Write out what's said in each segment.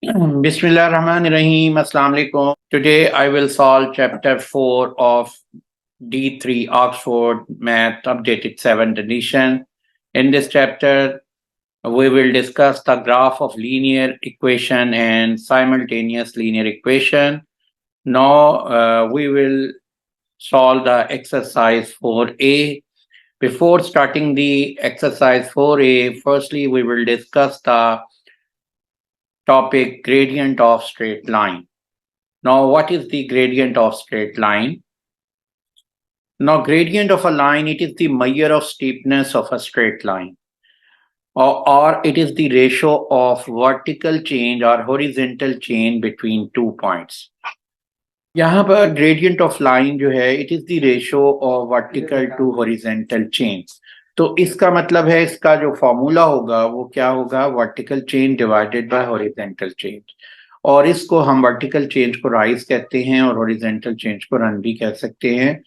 Bismillahirrahmanirrahim. Assalamu alaikum. Today I will solve chapter 4 of D3 Oxford Math Updated 7th edition. In this chapter, we will discuss the graph of linear equation and simultaneous linear equation. Now we will solve the exercise 4a. Before starting the exercise 4a, firstly we will discuss the topic gradient of straight line. Now, what is the gradient of straight line? Now, gradient of a line, it is the measure of steepness of a straight line, or it is the ratio of vertical change or horizontal change between 2 points. यहाँ पर gradient of line जो है, it is the ratio of vertical to horizontal change. तो इसका मतलब है इसका जो फॉर्मूला होगा वो क्या होगा, vertical change divided by horizontal change, और इसको हम वर्टिकल चेंज को राइज कहते हैं और हॉरिजॉन्टल चेंज को रन भी कह सकते हैं।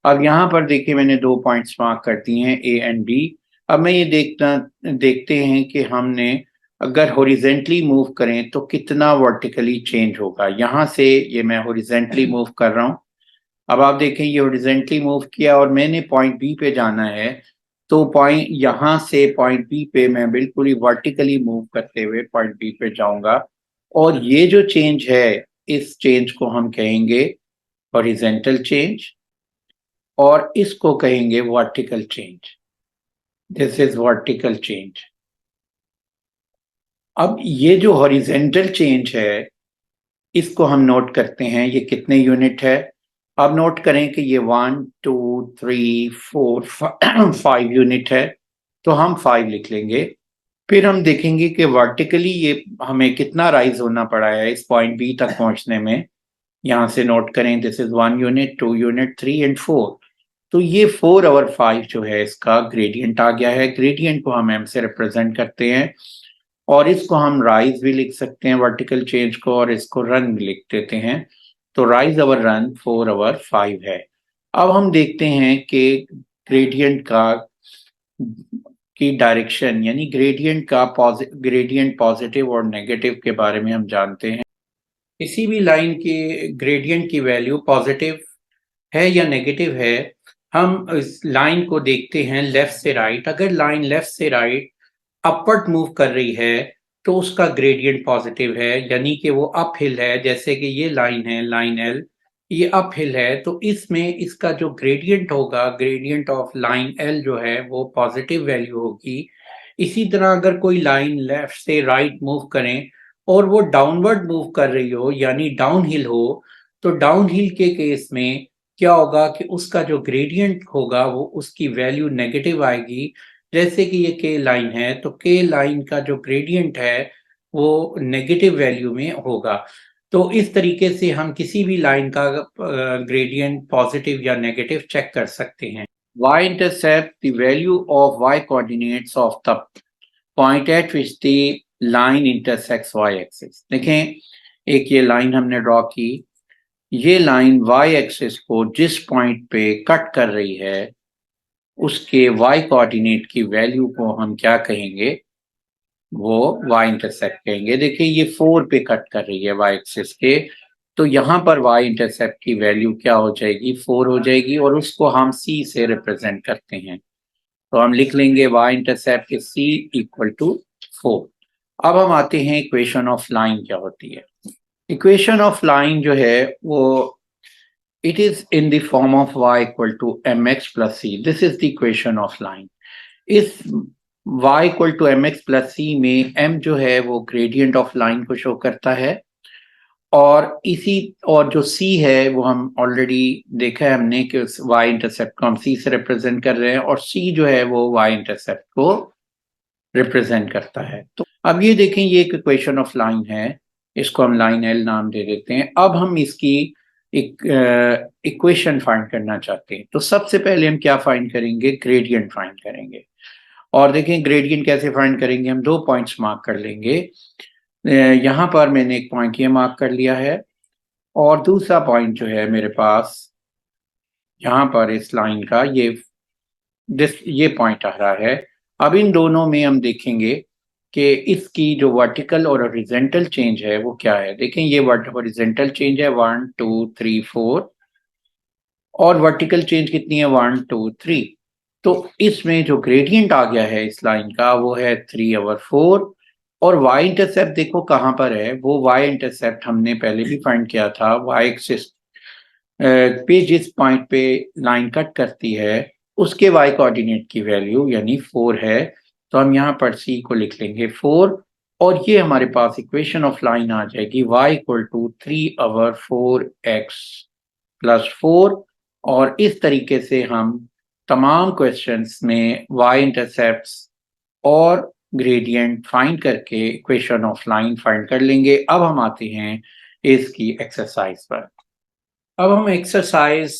अब यहाँ पर देखिए मैंने 2 पॉइंट्स मार्क कर दिए हैं ए एंड बी। अब मैं ये देखते हैं कि हमने अगर हॉरिजॉन्टली मूव करें तो कितना वर्टिकली चेंज होगा। यहाँ से ये मैं हॉरिजॉन्टली मूव कर रहा हूँ। अब आप देखें ये हॉरिजॉन्टली मूव किया और मैंने पॉइंट बी पे जाना है, तो पॉइंट यहाँ से पॉइंट बी पे मैं बिल्कुल ही वर्टिकली मूव करते हुए पॉइंट बी पे जाऊंगा, और ये जो चेंज है इस चेंज को हम कहेंगे हॉरिजॉन्टल चेंज और इसको कहेंगे vertical change. This is vertical change. अब ये जो हॉरिजॉन्टल चेंज है इसको हम नोट करते हैं, ये कितने यूनिट है। अब नोट करें कि ये 1 2 3 4 5 यूनिट है, तो हम 5 लिख लेंगे। फिर हम देखेंगे कि वर्टिकली ये हमें कितना राइज होना पड़ा है इस पॉइंट बी तक पहुंचने में। यहाँ से नोट करें, this is 1 unit 2 unit 3 and 4। तो ये 4 और 5 जो है इसका ग्रेडियंट आ गया है। ग्रेडियंट को हम एम से रिप्रेजेंट करते हैं और इसको हम राइज भी लिख सकते हैं वर्टिकल चेंज को, और इसको रन भी लिख देते हैं। तो राइज ओवर रन 4 ओवर 5 है। अब हम देखते हैं कि ग्रेडियंट की डायरेक्शन, यानी ग्रेडियंट ग्रेडियंट पॉजिटिव और नेगेटिव के बारे में हम जानते हैं। किसी भी लाइन की ग्रेडियंट की वैल्यू पॉजिटिव है या नेगेटिव है, हम इस लाइन को देखते हैं लेफ्ट से राइट। अगर लाइन लेफ्ट से राइट अपवर्ड मूव कर रही है तो उसका ग्रेडियंट पॉजिटिव है, यानी कि वो अप हिल है। जैसे कि ये लाइन है, लाइन एल, ये अप हिल है, तो इसमें इसका जो ग्रेडियंट होगा, ग्रेडियंट ऑफ लाइन एल जो है वो पॉजिटिव वैल्यू होगी। इसी तरह अगर कोई लाइन लेफ्ट से राइट मूव करें और वो डाउनवर्ड मूव कर रही हो यानी डाउन हिल हो, तो डाउन हिल के केस में क्या होगा कि उसका जो ग्रेडियंट होगा वो उसकी वैल्यू नेगेटिव आएगी। जैसे कि ये के लाइन है, तो के लाइन का जो ग्रेडियंट है वो नेगेटिव वैल्यू में होगा। तो इस तरीके से हम किसी भी लाइन का ग्रेडियंट पॉजिटिव या नेगेटिव चेक कर सकते हैं। y intercept the value of y coordinates of the point at which the line intersects y axis। देखें, एक ये लाइन हमने ड्रॉ की, ये लाइन y एक्सिस को जिस पॉइंट पे कट कर रही है उसके y कोऑर्डिनेट की वैल्यू को हम क्या कहेंगे, वो y इंटरसेप्ट कहेंगे। देखिए ये 4 पे कट कर रही है y एक्सिस के, तो यहाँ पर y इंटरसेप्ट की वैल्यू क्या हो जाएगी, 4 हो जाएगी, और उसको हम c से रिप्रेजेंट करते हैं। तो हम लिख लेंगे y intercept is c equal to 4। अब हम आते हैं इक्वेशन ऑफ लाइन क्या होती है। इक्वेशन ऑफ लाइन जो है वो it is in the form of y equal to mx plus c. This is the equation of line. इस y equal to mx plus c में m जो है वो gradient of line को show करता है, और जो c है वो हम ऑलरेडी देखा है हमने कि उस y इंटरसेप्ट को हम c से रिप्रेजेंट कर रहे हैं, और c जो है वो y इंटरसेप्ट को रिप्रेजेंट करता है। तो अब ये देखें, ये एक इक्वेशन ऑफ लाइन है, इसको हम लाइन एल नाम दे देते हैं। अब हम इसकी एक इक्वेशन फाइंड करना चाहते हैं, तो सबसे पहले हम क्या फाइंड करेंगे, ग्रेडियंट फाइंड करेंगे। और देखें ग्रेडियंट कैसे फाइंड करेंगे, हम 2 पॉइंट्स मार्क कर लेंगे। यहाँ पर मैंने एक पॉइंट ये मार्क कर लिया है, और दूसरा पॉइंट जो है मेरे पास यहाँ पर इस लाइन का ये पॉइंट आ रहा है। अब इन दोनों में हम देखेंगे कि इसकी जो वर्टिकल और हॉरिजॉन्टल चेंज है वो क्या है। देखें ये हॉरिजॉन्टल चेंज है 1 2 3 4 और वर्टिकल चेंज कितनी है 1 2 3। तो इसमें जो ग्रेडियंट आ गया है इस लाइन का वो है 3/4 और वाई इंटरसेप्ट देखो कहाँ पर है। वो वाई इंटरसेप्ट हमने पहले भी फाइंड किया था। वाई एक्सिस पे जिस पॉइंट पे लाइन कट करती है उसके वाई कोऑर्डिनेट की वैल्यू यानी 4 है। तो हम यहाँ पर सी को लिख लेंगे 4 और ये हमारे पास इक्वेशन ऑफ लाइन आ जाएगी y equal to 3/4x plus 4। और इस तरीके से हम तमाम क्वेश्चंस में y इंटरसेप्ट्स और ग्रेडियंट फाइंड करके इक्वेशन ऑफ लाइन फाइंड कर लेंगे। अब हम आते हैं इसकी एक्सरसाइज पर। अब हम एक्सरसाइज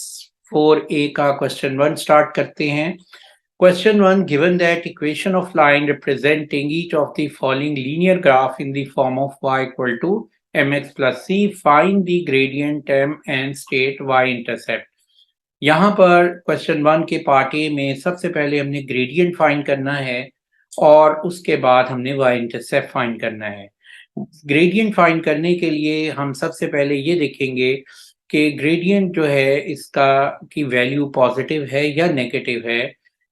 4A का क्वेश्चन 1 स्टार्ट करते हैं। Question 1, given that equation of line representing each of the following linear graph in the form of y equal to mx plus c, find the gradient m and state y intercept। यहाँ पर question 1 के part A में सबसे पहले हमने gradient find करना है और उसके बाद हमने y इंटरसेप्ट फाइंड करना है। ग्रेडियंट फाइंड करने के लिए हम सबसे पहले ये देखेंगे कि ग्रेडियंट जो है इसका की वैल्यू पॉजिटिव है या नेगेटिव है।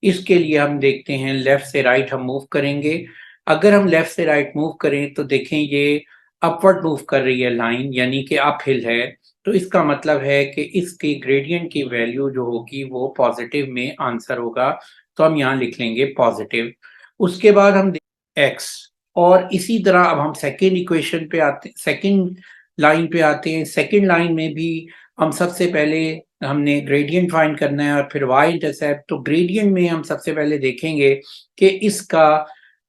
इसके लिए हम देखते हैं लेफ्ट से राइट हम मूव करेंगे। अगर हम लेफ्ट से राइट मूव करें तो देखें ये अपवर्ड मूव कर रही है लाइन यानी कि अप हिल है। तो इसका मतलब है कि इसकी ग्रेडियंट की वैल्यू जो होगी वो पॉजिटिव में आंसर होगा। तो हम यहाँ लिख लेंगे पॉजिटिव। उसके बाद हम एक्स और इसी तरह अब हम सेकेंड इक्वेशन पे आते सेकेंड लाइन पे आते हैं। सेकेंड लाइन में भी हम सबसे पहले हमने ग्रेडियंट फाइंड करना है और फिर वाई इंटरसेप्ट। तो ग्रेडियंट में हम सबसे पहले देखेंगे कि इसका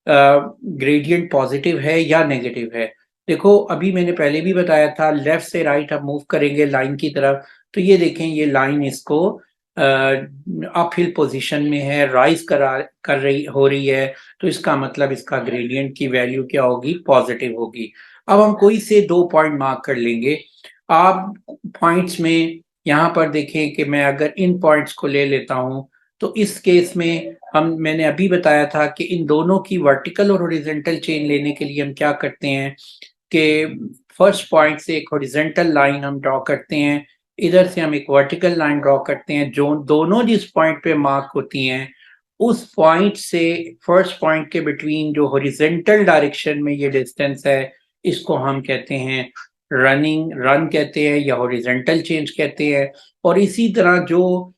ग्रेडियंट पॉजिटिव है या नेगेटिव है। देखो अभी मैंने पहले भी बताया था लेफ्ट से राइट हम मूव करेंगे लाइन की तरफ। तो ये देखें ये लाइन इसको अप हिल पोजीशन में है, राइज कर रही हो रही है। तो इसका मतलब इसका ग्रेडियंट की वैल्यू क्या होगी, पॉजिटिव होगी। अब हम कोई से 2 पॉइंट मार्क कर लेंगे। आप पॉइंट्स में यहाँ पर देखें कि मैं अगर इन पॉइंट्स को ले लेता हूँ तो इस केस में मैंने अभी बताया था कि इन दोनों की वर्टिकल और हॉरिजॉन्टल चेन लेने के लिए हम क्या करते हैं कि फर्स्ट पॉइंट से एक हॉरिजॉन्टल लाइन हम ड्रॉ करते हैं, इधर से हम एक वर्टिकल लाइन ड्रॉ करते हैं। जो दोनों जिस पॉइंट पे मार्क होती हैं उस पॉइंट से फर्स्ट पॉइंट के बिटवीन जो हॉरिजॉन्टल डायरेक्शन में ये डिस्टेंस है इसको हम कहते हैं रन कहते हैं या हॉरिजॉन्टल चेंज कहते हैं। और इसी तरह जो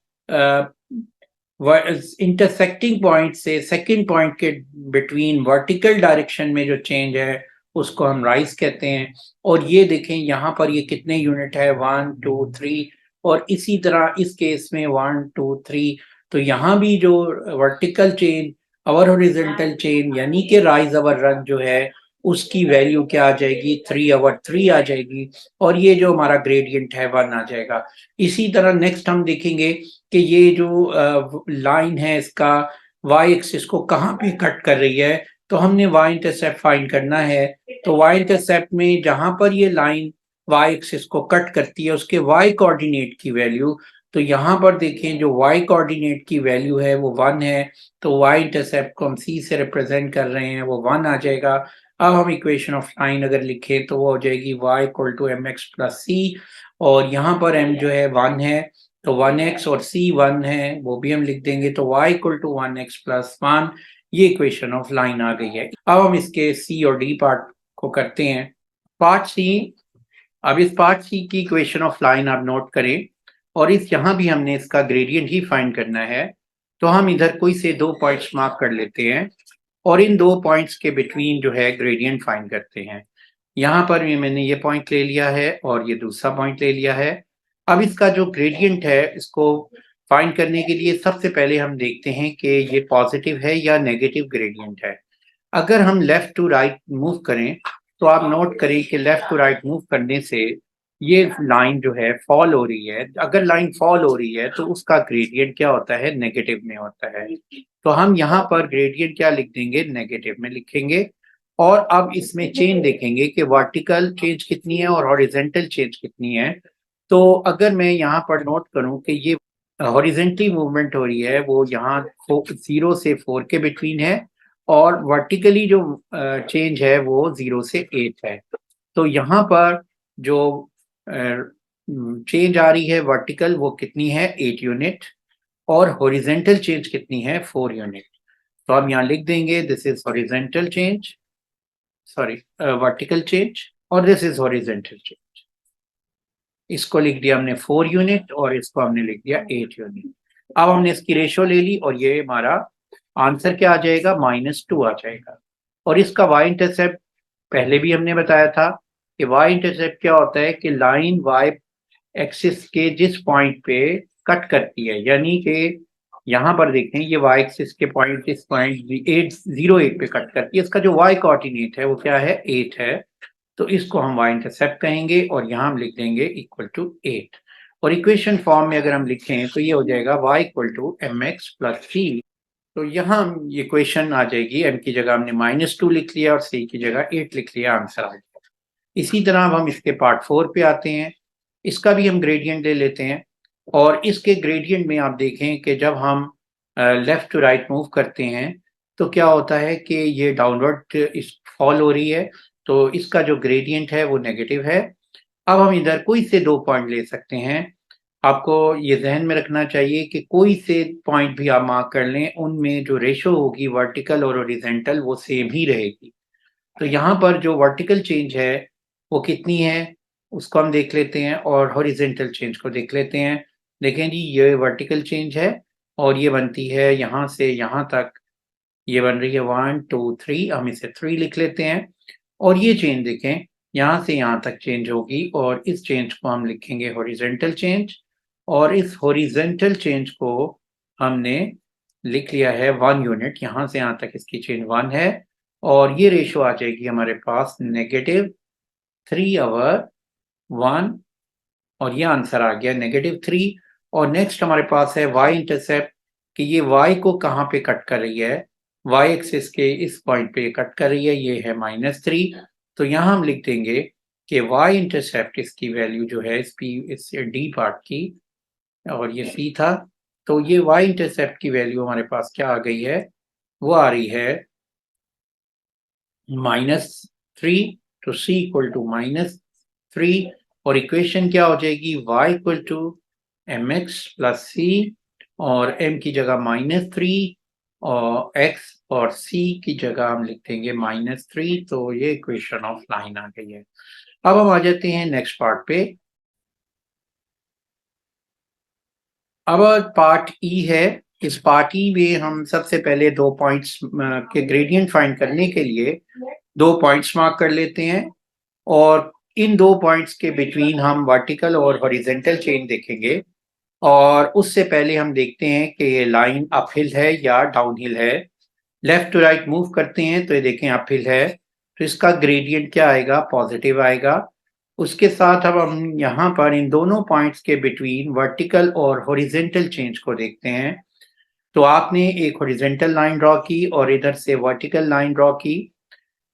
इंटरसेक्टिंग पॉइंट से सेकंड पॉइंट के बिटवीन वर्टिकल डायरेक्शन में जो चेंज है उसको हम राइज कहते हैं। और ये देखें यहाँ पर ये कितने यूनिट है 1 2 3 और इसी तरह इस केस में 1 2 3। तो यहाँ भी जो वर्टिकल चेन अवर हॉरिजॉन्टल चेन यानी कि राइज अवर रन जो है उसकी वैल्यू क्या आ जाएगी 3/3 आ जाएगी और ये जो हमारा ग्रेडियंट है 1 आ जाएगा। इसी तरह नेक्स्ट हम देखेंगे कि ये जो लाइन है इसका वाई एक्सिस को कहाँ पे कट कर रही है। तो हमने वाई इंटरसेप्ट फाइंड करना है। तो वाई इंटरसेप्ट में जहां पर ये लाइन वाई एक्सिस को कट करती है उसके वाई कोऑर्डिनेट की वैल्यू, तो यहाँ पर देखें जो वाई कोऑर्डिनेट की वैल्यू है वो 1 है। तो वाई इंटरसेप्ट को हम सी से रिप्रेजेंट कर रहे हैं वो 1 आ जाएगा। अब हम इक्वेशन ऑफ लाइन अगर लिखें तो वो हो जाएगी y equal to m x plus c और यहाँ पर m जो है 1 है तो 1x और c 1 है वो भी हम लिख देंगे। तो y equal to 1x plus 1 ये इक्वेशन ऑफ लाइन आ गई है। अब हम इसके सी और डी पार्ट को करते हैं। पार्ट सी, अब इस पार्ट सी की इक्वेशन ऑफ लाइन आप नोट करें और इस यहाँ भी हमने इसका ग्रेडियंट ही फाइंड करना है। तो हम इधर कोई से 2 पॉइंट्स मार्क कर लेते हैं और इन 2 पॉइंट्स के बिटवीन जो है ग्रेडियंट फाइंड करते हैं। यहाँ पर भी मैंने ये पॉइंट ले लिया है और ये दूसरा पॉइंट ले लिया है। अब इसका जो ग्रेडियंट है इसको फाइंड करने के लिए सबसे पहले हम देखते हैं कि ये पॉजिटिव है या नेगेटिव ग्रेडियंट है। अगर हम लेफ्ट टू राइट मूव करें तो आप नोट करें कि लेफ्ट टू राइट मूव करने से ये लाइन जो है फॉल हो रही है। अगर लाइन फॉल हो रही है तो उसका ग्रेडियंट क्या होता है, नेगेटिव में होता है। तो हम यहाँ पर ग्रेडियंट क्या लिख देंगे, नेगेटिव में लिखेंगे। और अब इसमें चेन देखेंगे कि वर्टिकल चेंज कितनी है और हॉरिजॉन्टल चेंज कितनी है। तो अगर मैं यहाँ पर नोट करूँ कि ये हॉरिजॉन्टली मूवमेंट हो रही है वो यहाँ 0 से 4 के बिटवीन है और वर्टिकली जो चेंज है वो 0 से 8 है। तो यहाँ पर जो चेंज आ रही है वर्टिकल वो कितनी है 8 यूनिट, और हॉरिजेंटल चेंज कितनी है 4 यूनिट। तो हम यहाँ लिख देंगे this is horizontal change, sorry vertical change, और दिस इज हॉरिजेंटल चेंज। इसको लिख दिया हमने 4 यूनिट और इसको हमने लिख दिया 8 यूनिट। अब हमने इसकी रेशो ले ली और ये हमारा आंसर क्या आ जाएगा -2 आ जाएगा। और इसका y इंटरसेप्ट पहले भी हमने बताया था कि y इंटरसेप्ट क्या होता है कि लाइन y एक्सिस के जिस पॉइंट पे कट करती है, यानी कि यहाँ पर देखें ये y एक्सिस के पॉइंट इस पॉइंट 808 पे कट करती है, इसका जो y कोऑर्डिनेट है वो क्या है 8 है। तो इसको हम y इंटरसेप्ट कहेंगे और यहाँ हम लिख देंगे इक्वल टू 8। और इक्वेशन फॉर्म में अगर हम लिखें तो ये हो जाएगा y equal to mx plus c। तो यहाँ ये इक्वेशन आ जाएगी, m की जगह हमने -2 लिख लिया और c की जगह 8 लिख लिया, आंसर आ गया। इसी तरह अब हम इसके पार्ट 4 पे आते हैं। इसका भी हम ग्रेडियंट ले लेते हैं और इसके ग्रेडियंट में आप देखें कि जब हम लेफ्ट टू राइट मूव करते हैं तो क्या होता है कि ये डाउनवर्ड इस फॉल हो रही है, तो इसका जो ग्रेडियंट है वो नेगेटिव है। अब हम इधर कोई से 2 पॉइंट ले सकते हैं। आपको ये ज़हन में रखना चाहिए कि कोई से पॉइंट भी आप मार्क कर लें, उनमें जो रेशो होगी वर्टिकल और हॉरिजॉन्टल वो सेम ही रहेगी। तो यहाँ पर जो वर्टिकल चेंज है वो कितनी है उसको हम देख लेते हैं और हॉरिजॉन्टल चेंज को देख लेते हैं। देखें जी ये वर्टिकल चेंज है और ये बनती है यहाँ से यहाँ तक, ये बन रही है 1 2 3, हम इसे 3 लिख लेते हैं। और ये चेंज देखें यहाँ से यहाँ तक चेंज होगी और इस चेंज को हम लिखेंगे हॉरिजॉन्टल चेंज, और इस हॉरिजॉन्टल चेंज को हमने लिख लिया है 1 यूनिट, यहाँ से यहाँ तक इसकी चेंज 1 है। और ये रेशो आ जाएगी हमारे पास -3/1, और ये आंसर आ गया -3। और नेक्स्ट हमारे पास है y इंटरसेप्ट कि ये y को कहाँ पे कट कर रही है, y एक्सिस के इस पॉइंट पे कट कर रही है, ये है -3। तो यहाँ हम लिख देंगे कि y इंटरसेप्ट इसकी वैल्यू जो है इस डी पार्ट की, और ये c था, तो ये y इंटरसेप्ट की वैल्यू हमारे पास क्या आ गई है, वो आ रही है -3। तो c इक्वल टू -3, और इक्वेशन क्या हो जाएगी y equal to mx plus c, और m की जगह -3 और x और c की जगह हम लिख देंगे -3। तो ये इक्वेशन ऑफ लाइन आ गई है। अब हम आ जाते हैं नेक्स्ट पार्ट पे। अब पार्ट ई है। इस पार्ट ई में हम सबसे पहले 2 पॉइंट्स के ग्रेडियंट फाइंड करने के लिए 2 पॉइंट्स मार्क कर लेते हैं, और इन 2 पॉइंट्स के बिटवीन हम वर्टिकल और हॉरिजॉन्टल चेंज देखेंगे। और उससे पहले हम देखते हैं कि ये लाइन अपहिल है या डाउनहिल है। लेफ्ट टू राइट मूव करते हैं तो ये देखें अपहिल है, तो इसका ग्रेडियंट क्या आएगा, पॉजिटिव आएगा। उसके साथ अब हम यहाँ पर इन दोनों पॉइंट्स के बिटवीन वर्टिकल और हॉरिजॉन्टल चेंज को देखते हैं। तो आपने एक हॉरिजॉन्टल लाइन ड्रॉ की और इधर से वर्टिकल लाइन ड्रॉ की,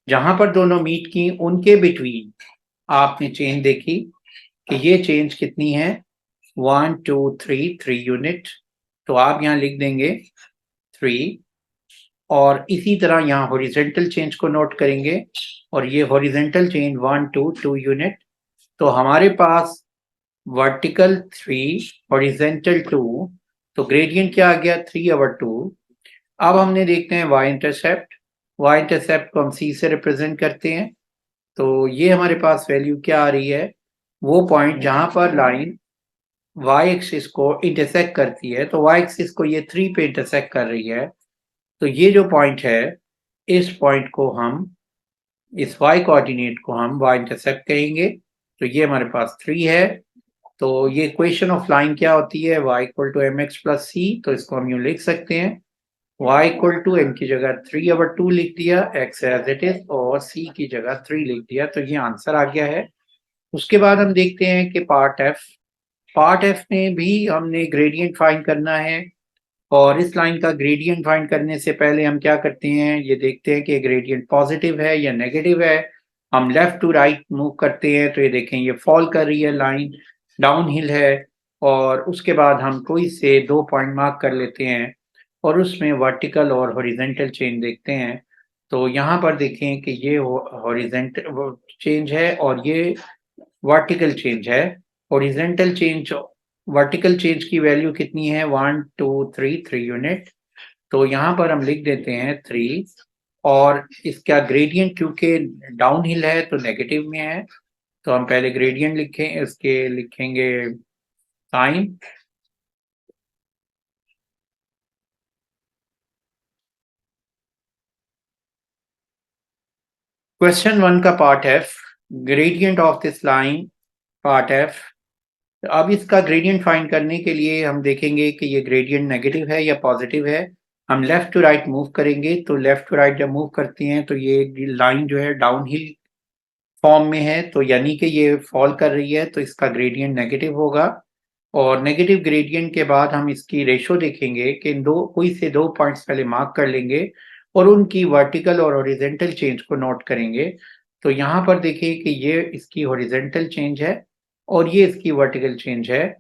जहां पर दोनों मीट की उनके बिटवीन आपने चेंज देखी कि ये चेंज कितनी है 1 2 3 यूनिट। तो आप यहाँ लिख देंगे 3, और इसी तरह यहाँ हॉरिजॉन्टल चेंज को नोट करेंगे और ये हॉरिजॉन्टल चेंज 1 2 यूनिट। तो हमारे पास वर्टिकल 3 हॉरिजॉन्टल 2, तो ग्रेडियंट क्या आ गया 3/2। अब हमने देखते हैं y इंटरसेप्ट। y इंटरसेप्ट को हम c से रिप्रेजेंट करते हैं, तो ये हमारे पास वैल्यू क्या आ रही है, वो पॉइंट जहां पर लाइन y एक्सिस को इंटरसेक्ट करती है, तो y एक्सिस को ये 3 पे इंटरसेक्ट कर रही है। तो ये जो पॉइंट है इस पॉइंट को हम, इस y कोऑर्डिनेट को हम y इंटरसेप्ट कहेंगे। तो ये हमारे पास 3 है। तो ये इक्वेशन ऑफ लाइन क्या होती है, y equal to mx plus c। तो इसको हम यूँ लिख सकते हैं y इक्वल टू m की जगह 3/2 लिख दिया, x एज इट इज, और c की जगह 3 लिख दिया। तो ये आंसर आ गया है। उसके बाद हम देखते हैं कि पार्ट एफ में भी हमने ग्रेडियंट फाइंड करना है। और इस लाइन का ग्रेडियंट फाइंड करने से पहले हम क्या करते हैं, ये देखते हैं कि ग्रेडियंट पॉजिटिव है या नेगेटिव है। हम लेफ्ट टू राइट मूव करते हैं तो ये देखें ये फॉल कर रही है, लाइन डाउन हिल है। और उसके बाद हम कोई से 2 पॉइंट मार्क कर लेते हैं और उसमें वर्टिकल और हॉरिजेंटल चेंज देखते हैं। तो यहाँ पर देखें कि ये हॉरिजेंटल चेंज है और ये वर्टिकल चेंज है। हॉरिजेंटल चेंज, वर्टिकल चेंज की वैल्यू कितनी है? 1 2 3 यूनिट। तो यहाँ पर हम लिख देते हैं 3, और इसका ग्रेडियंट क्योंकि डाउन हिल है तो नेगेटिव में है, तो हम पहले ग्रेडियंट लिखें, इसके लिखेंगे साइन। क्वेश्चन 1 का part F, gradient of this line, part F. अब इसका ग्रेडियंट फाइंड करने के लिए हम देखेंगे कि ये ग्रेडियंट नेगेटिव है या पॉजिटिव है। हम लेफ्ट टू राइट मूव करेंगे, तो लेफ्ट टू राइट जब मूव करते हैं तो ये लाइन जो है डाउन हिल फॉर्म में है, तो यानी कि ये फॉल कर रही है, तो इसका ग्रेडियंट नेगेटिव होगा। और नेगेटिव ग्रेडियंट के बाद हम इसकी रेशो देखेंगे कि कोई से 2 पॉइंट्स पहले मार्क कर लेंगे और उनकी वर्टिकल और हॉरिजेंटल चेंज को नोट करेंगे। तो यहाँ पर देखिए कि ये इसकी हॉरिजेंटल चेंज है और ये इसकी वर्टिकल चेंज है।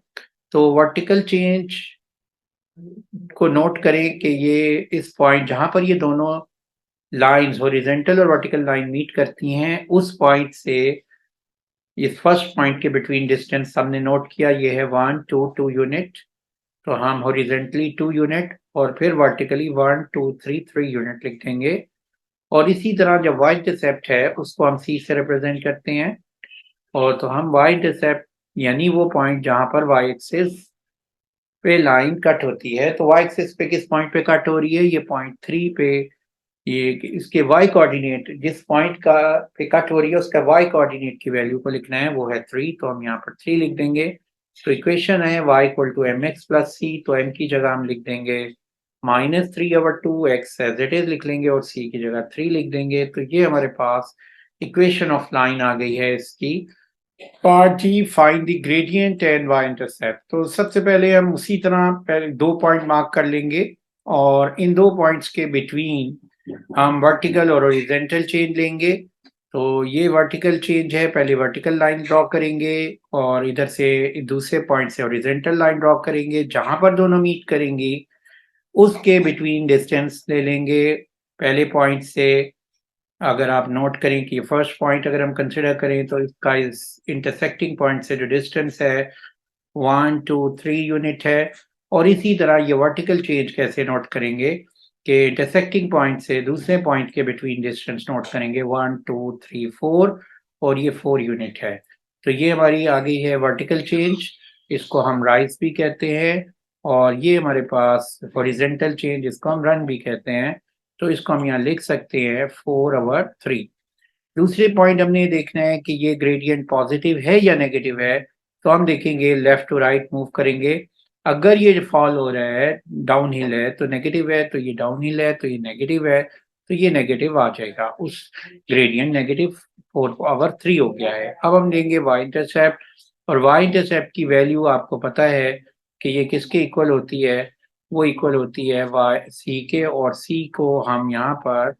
तो वर्टिकल चेंज को नोट करें कि ये इस पॉइंट जहाँ पर ये दोनों लाइंस हॉरिजेंटल और वर्टिकल लाइन मीट करती हैं, उस पॉइंट से इस फर्स्ट पॉइंट के बिटवीन डिस्टेंस हमने नोट किया, ये है 1 2 यूनिट। तो हम हॉरिजेंटली 2 यूनिट और फिर वर्टिकली 1 2 3 यूनिट लिख देंगे। और इसी तरह जब y इंटरसेप्ट है उसको हम c से रिप्रेजेंट करते हैं। और तो हम y इंटरसेप्ट यानी वो पॉइंट जहां पर y एक्सिस पे लाइन कट होती है, तो y एक्सिस पे किस पॉइंट पे कट हो रही है? ये पॉइंट 3 पे। ये इसके y कोऑर्डिनेट जिस पॉइंट का पे कट हो रही है उसका y कोऑर्डिनेट की वैल्यू को लिखना है, वो है 3, तो हम यहाँ पर 3 लिख देंगे। तो इक्वेशन है y equal to mx plus c, तो m की जगह हम लिख देंगे -3/2, x एज इट इज लिख लेंगे और c की जगह 3 लिख देंगे। तो ये हमारे पास इक्वेशन ऑफ लाइन आ गई है इसकी। Part g, find the gradient and y intercept. तो सबसे पहले हम उसी तरह पहले 2 पॉइंट मार्क कर लेंगे और इन 2 पॉइंट्स के बिटवीन हम वर्टिकल और हॉरिजॉन्टल चेंज लेंगे। तो ये वर्टिकल चेंज है, पहले वर्टिकल लाइन ड्रॉ करेंगे और इधर से दूसरे पॉइंट से हॉरिजॉन्टल लाइन ड्रॉ करेंगे, जहां पर दोनों मीट करेंगी उसके बिटवीन डिस्टेंस ले लेंगे। पहले पॉइंट से अगर आप नोट करें कि फर्स्ट पॉइंट अगर हम कंसिडर करें तो इसका इस इंटरसेक्टिंग पॉइंट से जो डिस्टेंस है 1 2 3 यूनिट है। और इसी तरह ये वर्टिकल चेंज कैसे नोट करेंगे कि इंटरसेक्टिंग पॉइंट से दूसरे पॉइंट के बिटवीन डिस्टेंस नोट करेंगे 1 2 3 4, और ये 4 यूनिट है। तो ये हमारी आ गई है वर्टिकल चेंज, इसको हम राइज भी कहते हैं। और ये हमारे पास हॉरिजॉन्टल चेंज, इसको हम रन भी कहते हैं। तो इसको हम यहाँ लिख सकते हैं 4/3। दूसरे पॉइंट हमने देखना है कि ये ग्रेडियंट पॉजिटिव है या नेगेटिव है। तो हम देखेंगे लेफ्ट टू राइट मूव करेंगे, अगर ये फॉल हो रहा है डाउन हिल है तो नेगेटिव है, तो ये डाउन हिल है तो ये नेगेटिव है, तो ये नेगेटिव आ जाएगा, उस ग्रेडियंट -4/3 हो गया है। अब हम देंगे y इंटरसेप्ट, और y इंटरसेप्ट की वैल्यू आपको पता है कि ये किसके इक्वल होती है? वो इक्वल होती है c के, और c को हम यहाँ पर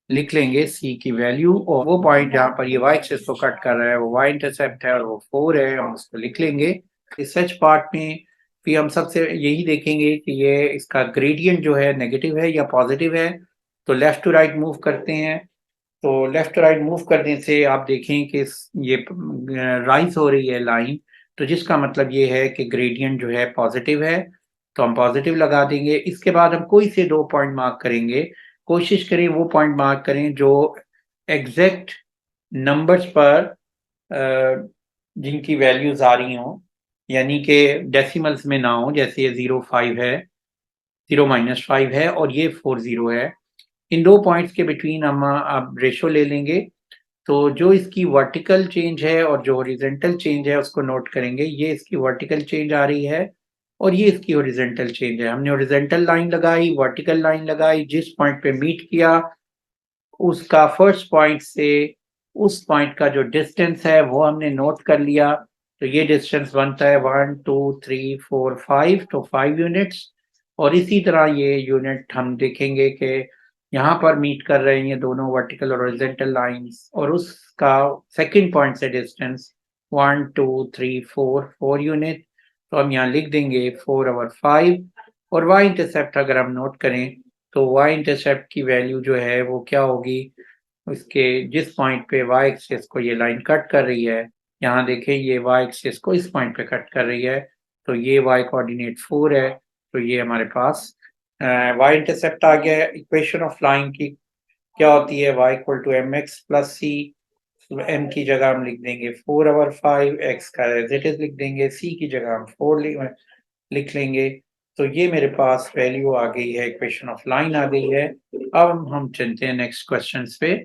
लिख लेंगे c की वैल्यू, और वो पॉइंट जहाँ पर ये y एक्सिस को कट कर रहा है वो y इंटरसेप्ट है और वो 4 है, हम उसको लिख लेंगे। इस सच पार्ट में भी हम सबसे यही देखेंगे कि ये इसका ग्रेडियंट जो है नेगेटिव है या पॉजिटिव है। तो लेफ्ट टू राइट मूव करते हैं, तो लेफ्ट टू राइट मूव करने से आप देखें कि ये राइज हो रही है लाइन, तो जिसका मतलब ये है कि ग्रेडियंट जो है पॉजिटिव है, तो हम पॉजिटिव लगा देंगे। इसके बाद हम कोई से 2 पॉइंट मार्क करेंगे, कोशिश करें वो पॉइंट मार्क करें जो एग्जैक्ट नंबर्स पर जिनकी वैल्यूज आ रही हों, यानी कि डेसिमल्स में ना हो, जैसे ये 0.5 है, 0-5 है और ये 40 है। इन 2 पॉइंट्स के बिटवीन हम अब रेशो ले लेंगे। तो जो इसकी वर्टिकल चेंज है और जो हॉरिजॉन्टल चेंज है उसको नोट करेंगे। ये इसकी वर्टिकल चेंज आ रही है और ये इसकी हॉरिजॉन्टल चेंज है। हमने हॉरिजॉन्टल लाइन लगाई, वर्टिकल लाइन लगाई, जिस पॉइंट पे मीट किया उसका फर्स्ट पॉइंट से उस पॉइंट का जो डिस्टेंस है वो हमने नोट कर लिया। तो ये डिस्टेंस बनता है 1 2 3 4 5, तो 5 यूनिट्स। और इसी तरह ये यूनिट हम देखेंगे कि यहाँ पर मीट कर रहे हैं ये दोनों वर्टिकल और हॉरिजॉन्टल लाइंस, और उसका सेकंड पॉइंट से डिस्टेंस 1 2 3 4 यूनिट। तो हम यहाँ लिख देंगे 4/5, और वाई इंटरसेप्ट अगर हम नोट करें तो वाई इंटरसेप्ट की वैल्यू जो है वो क्या होगी, उसके जिस पॉइंट पे वाई एक्सिस को ये लाइन कट कर रही है, यहाँ देखें ये वाई एक्सिस को इस पॉइंट पे कट कर रही है, तो ये वाई कोऑर्डिनेट 4 है, तो ये हमारे पास वाई इंटरसेप्ट आ गया है। इक्वेशन ऑफ लाइन की क्या होती है, y equal to m x plus c, m की जगह हम लिख देंगे 4/5, x का एज इट इज लिख देंगे, c की जगह हम 4 लिख लेंगे। तो ये मेरे पास वैल्यू आ गई है, इक्वेशन ऑफ लाइन आ गई है। अब हम चलते हैं नेक्स्ट क्वेश्चन पे।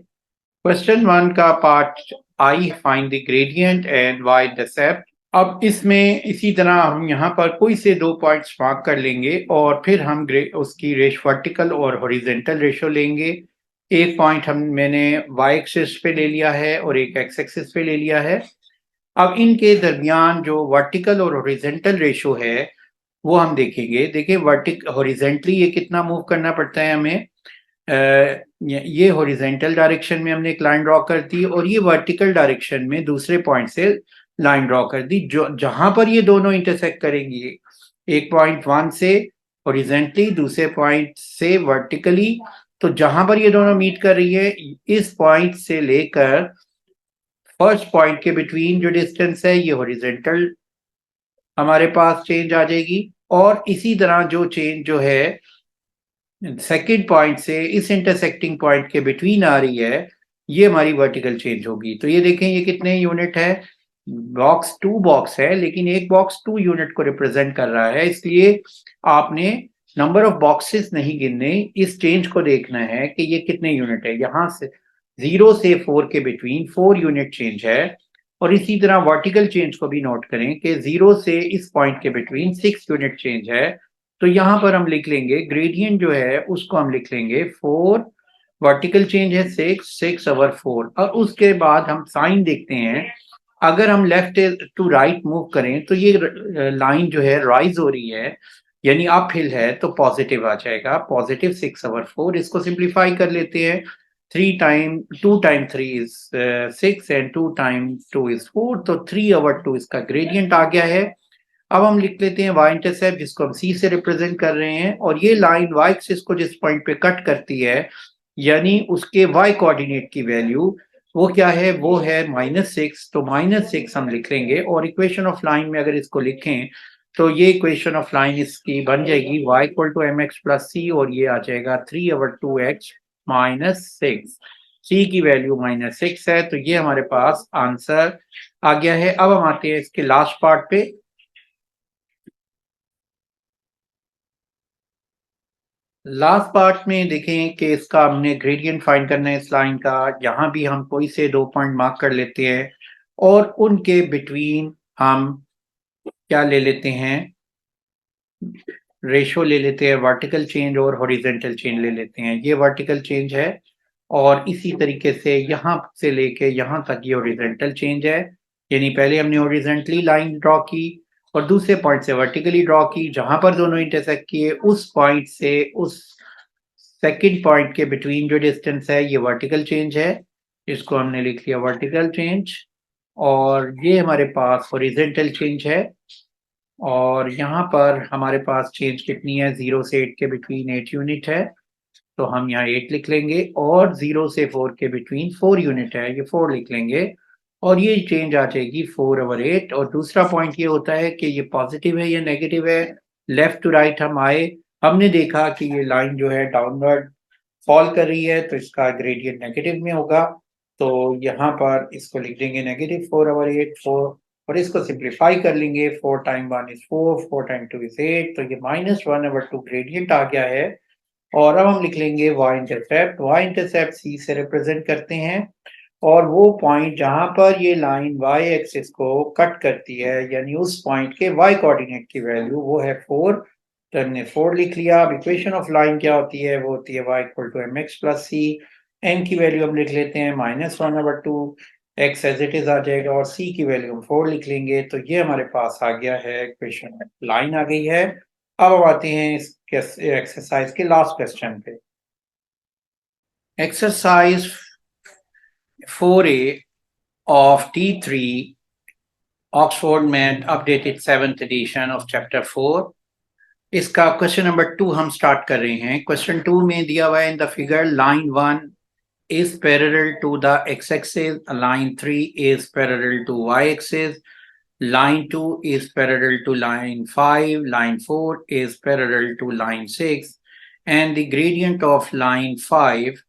क्वेश्चन 1 का part I, find the gradient and y intercept. अब इसमें इसी तरह हम यहाँ पर कोई से दो पॉइंट्स मार्क कर लेंगे और फिर हम उसकी वर्टिकल और हॉरिजेंटल रेशो लेंगे। एक पॉइंट मैंने y एक्सिस पे ले लिया है और एक x एक्सिस पे ले लिया है। अब इनके दरमियान जो वर्टिकल और हॉरिजेंटल रेशो है वो हम देखेंगे। देखिए हॉरिजेंटली ये कितना मूव करना पड़ता है हमें, ये हॉरिजेंटल डायरेक्शन में हमने एक लाइन ड्रॉ कर दी और ये वर्टिकल डायरेक्शन में दूसरे पॉइंट से लाइन ड्रॉ कर दी, जो जहां पर ये दोनों इंटरसेक्ट करेंगी, एक पॉइंट 1 से हॉरिजेंटली, दूसरे पॉइंट से वर्टिकली, तो जहां पर ये दोनों मीट कर रही है, इस पॉइंट से लेकर फर्स्ट पॉइंट के बिटवीन जो डिस्टेंस है ये हॉरिजेंटल हमारे पास चेंज आ जाएगी, और इसी तरह जो चेंज जो है सेकेंड पॉइंट से इस इंटरसेक्टिंग पॉइंट के बिटवीन आ रही है, ये हमारी वर्टिकल चेंज होगी। तो ये देखें ये कितने यूनिट है, बॉक्स 2 बॉक्स है, लेकिन एक बॉक्स 2 यूनिट को रिप्रेजेंट कर रहा है, इसलिए आपने नंबर ऑफ बॉक्सेस नहीं गिनने, इस चेंज को देखना है कि ये कितने यूनिट है। यहाँ से 0 से 4 के बिटवीन 4 यूनिट चेंज है, और इसी तरह वर्टिकल चेंज को भी नोट करें कि 0 से इस पॉइंट के बिटवीन 6 यूनिट चेंज है। तो यहाँ पर हम लिख लेंगे ग्रेडियंट जो है उसको हम लिख लेंगे 4, वर्टिकल चेंज है 6/4, और उसके बाद हम साइन देखते हैं। अगर हम लेफ्ट टू राइट मूव करें तो ये लाइन जो है राइज हो रही है, यानी अप हिल है, तो पॉजिटिव आ जाएगा, पॉजिटिव 6/4। इसको सिंप्लीफाई कर लेते हैं, 2 time 3 is 6 and 2 time 2 is 4, तो 3/2 इसका ग्रेडियंट आ गया है। अब हम लिख लेते हैं y इंटरसेप्ट, जिसको हम c से रिप्रेजेंट कर रहे हैं, और ये लाइन y एक्सिस को जिस पॉइंट पे कट करती है, यानी उसके y कोऑर्डिनेट की वैल्यू वो क्या है, वो है -6, तो -6 हम लिख लेंगे। और इक्वेशन ऑफ लाइन में अगर इसको लिखें तो ये इक्वेशन ऑफ लाइन इसकी बन जाएगी y equal to m x plus c, और ये आ जाएगा 3/2x -6, c की वैल्यू -6 है, तो ये हमारे पास आंसर आ गया है। अब हम आते हैं इसके लास्ट पार्ट पे। लास्ट पार्ट में देखें कि इसका हमने ग्रेडियंट फाइंड करना है इस लाइन का। यहाँ भी हम कोई से दो पॉइंट मार्क कर लेते हैं और उनके बिटवीन हम क्या ले लेते हैं, रेशो ले लेते हैं, वर्टिकल चेंज और हॉरिजेंटल चेंज ले लेते हैं। ये वर्टिकल चेंज है और इसी तरीके से यहाँ से लेके यहाँ तक ये हॉरिजेंटल चेंज है, यानी पहले हमने हॉरिजेंटली लाइन ड्रॉ की और दूसरे पॉइंट से वर्टिकली ड्रॉ की, जहां पर दोनों इंटरसेक्ट किए उस पॉइंट से उस सेकेंड पॉइंट के बिटवीन जो डिस्टेंस है ये वर्टिकल चेंज है, इसको हमने लिख लिया वर्टिकल चेंज। और ये हमारे पास हॉरिजेंटल चेंज है, और यहाँ पर हमारे पास चेंज कितनी है, 0 से 8 के बिटवीन 8 यूनिट है, तो हम यहाँ 8 लिख लेंगे, और 0 से 4 के बिटवीन 4 यूनिट है, ये 4 लिख लेंगे, और ये चेंज आ जाएगी 4/8। और दूसरा पॉइंट ये होता है कि ये पॉजिटिव है या नेगेटिव है। लेफ्ट टू राइट हम आए, हमने देखा कि ये लाइन जो है डाउनवर्ड फॉल कर रही है, तो इसका ग्रेडियंट नेगेटिव में होगा, तो यहाँ पर इसको लिख देंगे -4/8, 4, और इसको सिंप्लीफाई कर लेंगे, 4 टाइम 1 इज 4, 4 टाइम 2 इज 8, तो ये -1/2 ग्रेडियंट आ गया है। और अब हम लिख लेंगे y intercept, y intercept c से रिप्रेजेंट करते हैं, और वो पॉइंट जहां पर ये लाइन y एक्सिस को कट करती है, यानी उस पॉइंट के y कोऑर्डिनेट की वैल्यू वो है 4, तो हमने 4 लिख लिया। अब इक्वेशन ऑफ लाइन क्या होती है, वो होती है y equal to m x plus c, n की वैल्यू हम लिख लेते हैं -1/2, x एज इट इज आ जाएगा, और c की वैल्यू हम 4 लिख लेंगे, तो ये हमारे पास आ गया है, इक्वेशन लाइन आ गई है। अब हम आते हैं इस एक्सरसाइज के लास्ट क्वेश्चन पे। Exercise 4A of T3 Oxford Med updated 7th edition of chapter 4 इसका क्वेश्चन नंबर 2 हम स्टार्ट कर रहे हैं। क्वेश्चन 2 में दिया हुआ है in the figure line 1 is parallel to the x-axis, line 3 is parallel to y-axis, line 2 is parallel to line 5, line 4 is parallel to line 6, and the gradient of line 5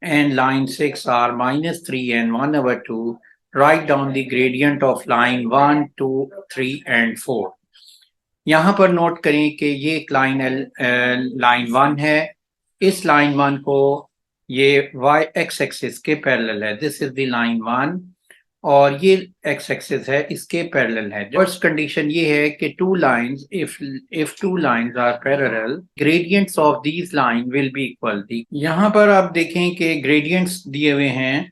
and line 6 are -3 and 1/2. Write down the gradient of line 1, 2, 3 and 4. यहाँ पर note करें कि ये एक line 1 है। इस line 1 को ये y x एक्सिस के पैरेलल है। दिस इज द लाइन 1 और ये x एक्सिस है, इसके पैरेलल है। फर्स्ट कंडीशन ये है कि two lines if two lines are parallel, gradients of these line will be equal. यहाँ पर आप देखें कि ग्रेडियंट्स दिए हुए हैं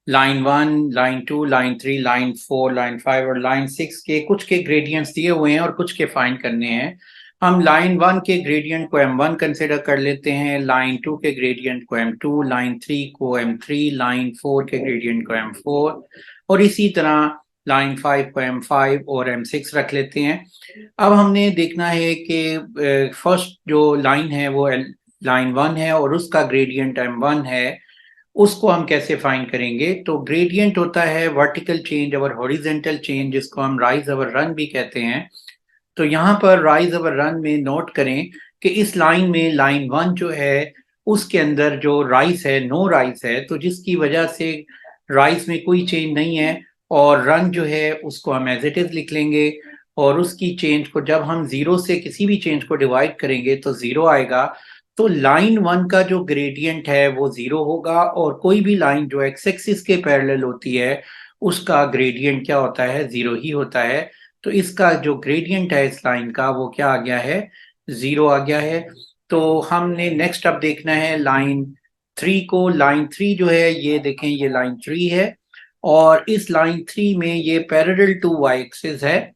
line 1, line 2, line 3, line 4, line 5 और लाइन 6 के कुछ के ग्रेडियंट्स दिए हुए हैं और कुछ के फाइंड करने हैं। हम लाइन 1 के ग्रेडियंट को m1 कंसिडर कर लेते हैं, लाइन 2 के ग्रेडियंट को m2, लाइन 3 को m3, लाइन 4 के ग्रेडियंट को m4 और इसी तरह लाइन 5 को m5 और m6 रख लेते हैं। अब हमने देखना है कि फर्स्ट जो लाइन है वो लाइन 1 है और उसका ग्रेडियंट m1 है, उसको हम कैसे फाइंड करेंगे। तो ग्रेडियंट होता है वर्टिकल चेंज और हॉरिजेंटल चेंज, जिसको हम राइज और रन भी कहते हैं। तो यहाँ पर राइज और रन में नोट करें कि इस लाइन में लाइन 1 जो है उसके अंदर जो राइज है नो राइज है, तो जिसकी वजह से राइज में कोई चेंज नहीं है और रन जो है उसको हम एज इट इज लिख लेंगे और उसकी चेंज को जब हम जीरो से किसी भी चेंज को डिवाइड करेंगे तो जीरो आएगा। तो लाइन 1 का जो ग्रेडियंट है वो जीरो होगा और कोई भी लाइन जो एक्स एक्सिस के पैरेलल होती है उसका ग्रेडियंट क्या होता है, जीरो ही होता है। तो इसका जो ग्रेडियंट है इस लाइन का वो क्या आ गया है, जीरो आ गया है। तो हमने नेक्स्ट अब देखना है लाइन 3 को। लाइन 3 जो है ये देखें, ये लाइन 3 है और इस लाइन 3 में ये पैरेलल टू वाई एक्सिस है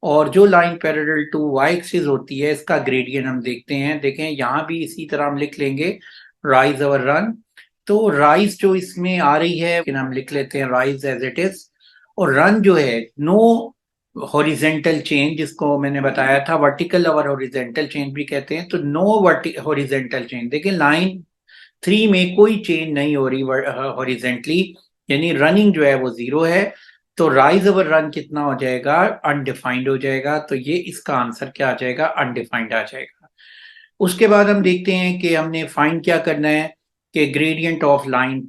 और जो line parallel to y axis होती है इसका ग्रेडियंट हम देखते हैं। देखें यहाँ भी इसी तरह हम लिख लेंगे राइज और रन। तो राइज जो इसमें आ रही है लेकिन हम लिख लेते हैं राइज एज इट इज, और रन जो है नो हॉरिजेंटल चेंज, जिसको मैंने बताया था वर्टिकल और हॉरिजेंटल चेंज भी कहते हैं। तो नो हॉरिजेंटल चेंज, देखिए लाइन 3 में कोई चेंज नहीं हो रही हॉरिजेंटली, यानी रनिंग जो है वो जीरो है। तो राइज ओवर रन कितना हो जाएगा, अनडिफाइंड हो जाएगा। तो ये इसका आंसर क्या आ जाएगा, अनडिफाइंड आ जाएगा। उसके बाद हम देखते हैं कि हमने फाइंड क्या करना है कि gradient of line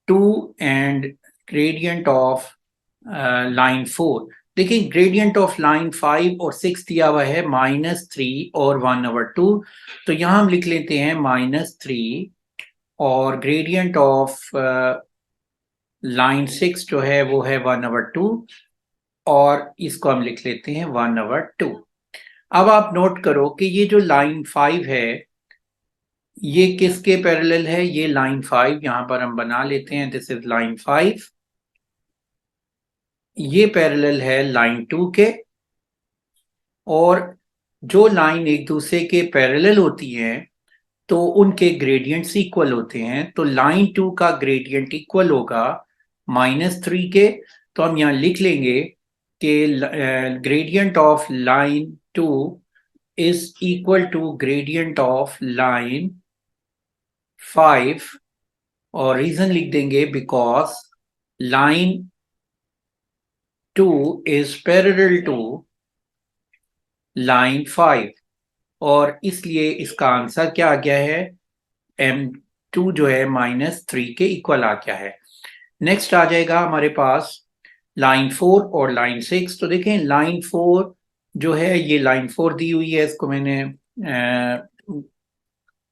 2 and gradient of line 4। देखिए ग्रेडियंट ऑफ लाइन 5 और 6 दिया हुआ है -3 और 1/2। तो यहां हम लिख लेते हैं -3 और ग्रेडियंट ऑफ लाइन 6 जो है वो है 1/2 और इसको हम लिख लेते हैं 1/2। अब आप नोट करो कि ये जो लाइन 5 है ये किसके पैरेलल है, ये लाइन 5 यहां पर हम बना लेते हैं, दिस इज लाइन 5। ये पैरेलल है लाइन 2 के, और जो लाइन एक दूसरे के पैरेलल होती हैं तो उनके ग्रेडियंट्स इक्वल होते हैं। तो लाइन 2 का ग्रेडियंट इक्वल होगा -3 के। तो हम यहाँ लिख लेंगे कि gradient of line 2 is equal to gradient of line 5 और रीजन लिख देंगे because line 2 is parallel to line 5 और इसलिए इसका आंसर क्या आ गया है, m2 जो है -3 के इक्वल आ गया है। नेक्स्ट आ जाएगा हमारे पास लाइन 4 और लाइन 6। तो देखें लाइन 4 जो है ये लाइन 4 दी हुई है, इसको मैंने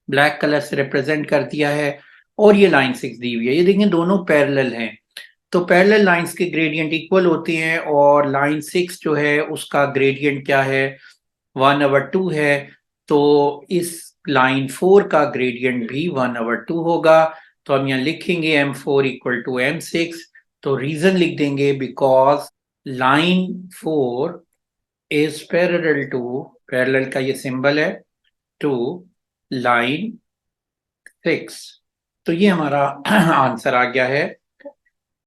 ब्लैक कलर से रिप्रेजेंट कर दिया है और ये लाइन 6 दी हुई है। ये देखें दोनों पैरेलल हैं, तो पैरेलल लाइंस के ग्रेडियंट इक्वल होते हैं और लाइन 6 जो है उसका ग्रेडियंट क्या है, 1/2 है। तो इस लाइन 4 का ग्रेडियंट भी 1/2 होगा। तो हम यहाँ लिखेंगे m4 इक्वल टू m6। तो रीजन लिख देंगे because line 4 is parallel to, parallel का ये सिंबल है, टू लाइन 6। तो ये हमारा आंसर आ गया है।